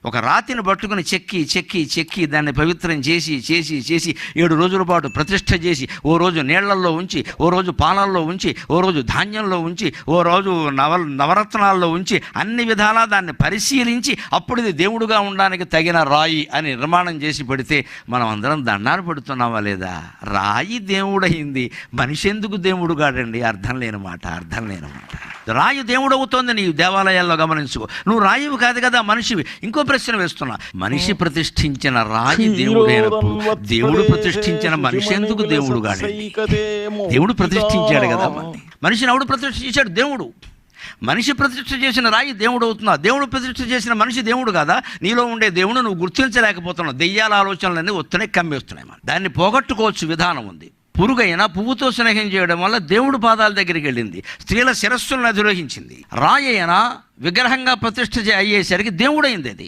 ఒక రాతిని పట్టుకుని చెక్కి చెక్కి చెక్కి దాన్ని పవిత్రం చేసి చేసి చేసి 7 రోజుల పాటు ప్రతిష్ఠ చేసి, ఓ రోజు నీళ్లల్లో ఉంచి, ఓ రోజు పాలల్లో ఉంచి, ఓ రోజు ధాన్యంలో ఉంచి, ఓ రోజు నవరత్నాల్లో ఉంచి, అన్ని విధాలా దాన్ని పరిశీలించి అప్పుడు ఇది దేవుడుగా ఉండడానికి తగిన రాయి అని నిర్మాణం చేసి పెడితే మనం అందరం దండాలు పెడుతున్నావా లేదా? రాయి దేవుడయింది, మనిషి ఎందుకు దేవుడు కాడండి? అర్థం లేని మాట. రాయి దేవుడు అవుతోంది నీ దేవాలయాల్లో గమనించుకో. నువ్వు రాయివి కాదు కదా, మనిషివి. ఇంకో ప్రశ్న వేస్తున్నా, మనిషి ప్రతిష్ఠించిన రాయి దేవుడైనప్పుడు దేవుడు ప్రతిష్ఠించిన మనిషి ఎందుకు దేవుడు కాడండి? దేవుడు ప్రతిష్ఠించాడు కదా. మనిషిని ఎవడు ప్రతిష్ఠించాడు? దేవుడు. మనిషి ప్రతిష్ఠ చేసిన రాయి దేవుడు అవుతున్నా, దేవుడు ప్రతిష్ఠ చేసిన మనిషి దేవుడు కదా. నీలో ఉండే దేవుడు నువ్వు గుర్తించలేకపోతున్నావు. దెయ్యాల ఆలోచనలన్నీ వస్తున్నాయి, కమ్మేస్తున్నాయి. దాన్ని పోగొట్టుకోవచ్చు, విధానం ఉంది. పురుగైనా పువ్వుతో స్నేహం చేయడం వల్ల దేవుడు పాదాల దగ్గరికి వెళ్ళింది, స్త్రీల శిరస్సులను అధిరోహించింది. రాయి అయినా విగ్రహంగా ప్రతిష్ఠ అయ్యేసరికి దేవుడైంది అది.